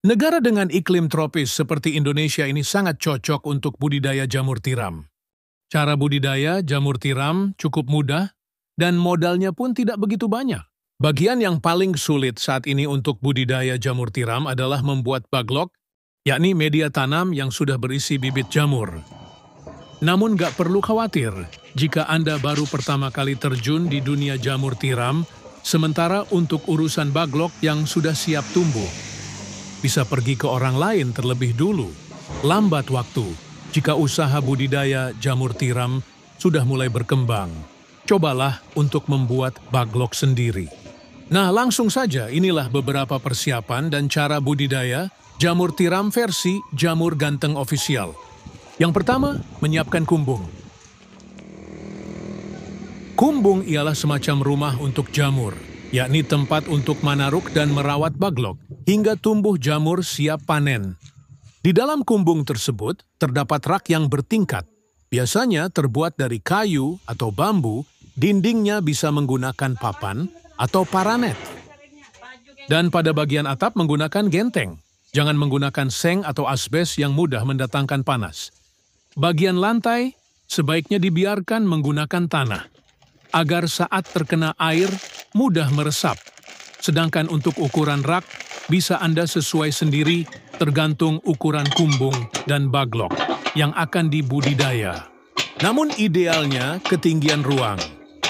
Negara dengan iklim tropis seperti Indonesia ini sangat cocok untuk budidaya jamur tiram. Cara budidaya jamur tiram cukup mudah dan modalnya pun tidak begitu banyak. Bagian yang paling sulit saat ini untuk budidaya jamur tiram adalah membuat baglok, yakni media tanam yang sudah berisi bibit jamur. Namun nggak perlu khawatir jika Anda baru pertama kali terjun di dunia jamur tiram, sementara untuk urusan baglok yang sudah siap tumbuh, bisa pergi ke orang lain terlebih dulu. Lambat waktu jika usaha budidaya jamur tiram sudah mulai berkembang. Cobalah untuk membuat baglok sendiri. Nah, langsung saja inilah beberapa persiapan dan cara budidaya jamur tiram versi Jamur Ganteng Official. Yang pertama, menyiapkan kumbung. Kumbung ialah semacam rumah untuk jamur, yakni tempat untuk manaruk dan merawat baglok hingga tumbuh jamur siap panen. Di dalam kumbung tersebut terdapat rak yang bertingkat, biasanya terbuat dari kayu atau bambu, dindingnya bisa menggunakan papan atau paranet. Dan pada bagian atap menggunakan genteng, jangan menggunakan seng atau asbes yang mudah mendatangkan panas. Bagian lantai sebaiknya dibiarkan menggunakan tanah, agar saat terkena air mudah meresap. Sedangkan untuk ukuran rak, bisa Anda sesuai sendiri tergantung ukuran kumbung dan baglok yang akan dibudidaya. Namun idealnya ketinggian ruang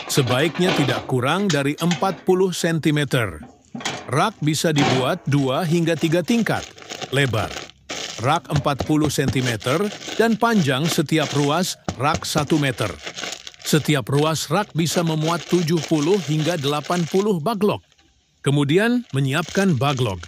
sebaiknya tidak kurang dari 40 cm. Rak bisa dibuat 2 hingga 3 tingkat lebar. Rak 40 cm dan panjang setiap ruas rak 1 meter. Setiap ruas rak bisa memuat 70 hingga 80 baglok. Kemudian menyiapkan baglok.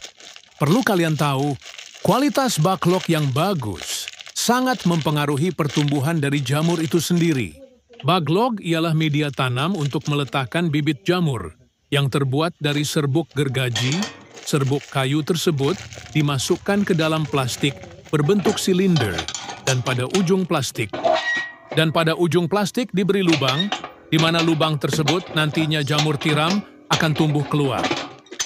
Perlu kalian tahu, kualitas baglok yang bagus sangat mempengaruhi pertumbuhan dari jamur itu sendiri. Baglok ialah media tanam untuk meletakkan bibit jamur yang terbuat dari serbuk gergaji. Serbuk kayu tersebut dimasukkan ke dalam plastik berbentuk silinder dan pada ujung plastik diberi lubang, di mana lubang tersebut nantinya jamur tiram akan tumbuh keluar.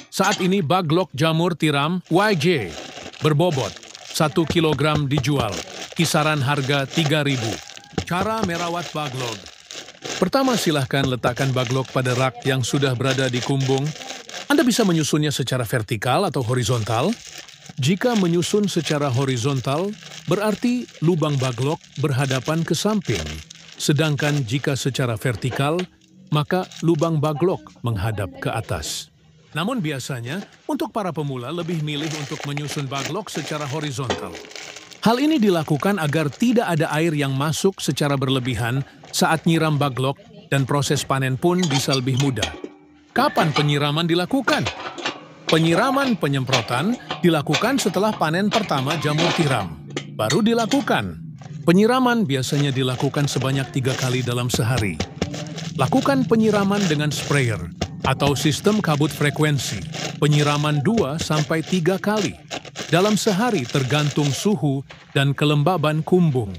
Saat ini baglok jamur tiram YJ berbobot 1 kg dijual, kisaran harga 3.000. Cara merawat baglok. Pertama, silahkan letakkan baglok pada rak yang sudah berada di kumbung. Anda bisa menyusunnya secara vertikal atau horizontal. Jika menyusun secara horizontal, berarti lubang baglok berhadapan ke samping. Sedangkan jika secara vertikal, maka lubang baglok menghadap ke atas. Namun biasanya, untuk para pemula lebih milih untuk menyusun baglok secara horizontal. Hal ini dilakukan agar tidak ada air yang masuk secara berlebihan saat nyiram baglok dan proses panen pun bisa lebih mudah. Kapan penyiraman dilakukan? Penyiraman penyemprotan dilakukan setelah panen pertama jamur tiram. Baru dilakukan. Penyiraman biasanya dilakukan sebanyak 3 kali dalam sehari. Lakukan penyiraman dengan sprayer atau sistem kabut frekuensi. Penyiraman 2-3 kali dalam sehari tergantung suhu dan kelembaban kumbung.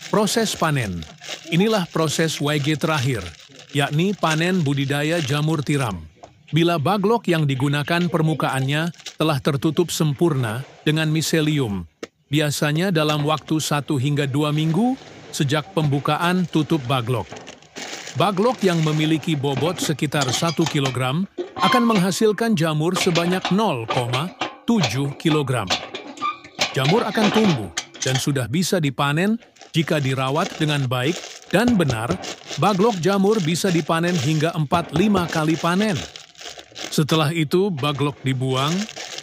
Proses panen. Inilah proses YG terakhir, yakni panen budidaya jamur tiram. Bila baglok yang digunakan permukaannya telah tertutup sempurna dengan miselium, biasanya dalam waktu 1 hingga 2 minggu sejak pembukaan tutup baglok. Baglok yang memiliki bobot sekitar 1 kg akan menghasilkan jamur sebanyak 0,7 kg. Jamur akan tumbuh dan sudah bisa dipanen jika dirawat dengan baik dan benar. Baglok jamur bisa dipanen hingga 4-5 kali panen. Setelah itu, baglok dibuang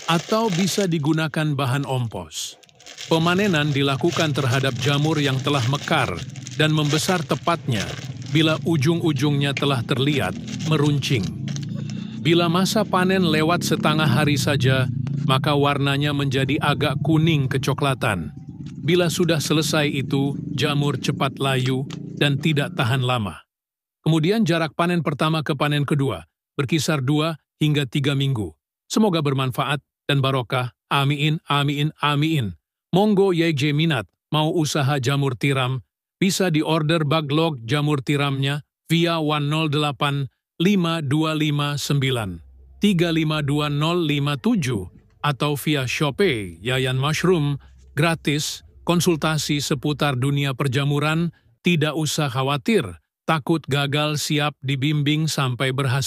atau bisa digunakan bahan ompos. Pemanenan dilakukan terhadap jamur yang telah mekar dan membesar tepatnya bila ujung-ujungnya telah terlihat meruncing. Bila masa panen lewat setengah hari saja, maka warnanya menjadi agak kuning kecoklatan. Bila sudah selesai itu, jamur cepat layu dan tidak tahan lama. Kemudian jarak panen pertama ke panen kedua berkisar 2 hingga 3 minggu. Semoga bermanfaat dan barokah. Amin, amin, amin. Monggo YJ minat mau usaha jamur tiram, bisa diorder baglok jamur tiramnya via 108 5259 352057 atau via Shopee Yayan Mushroom, gratis, konsultasi seputar dunia perjamuran, tidak usah khawatir, takut gagal siap dibimbing sampai berhasil.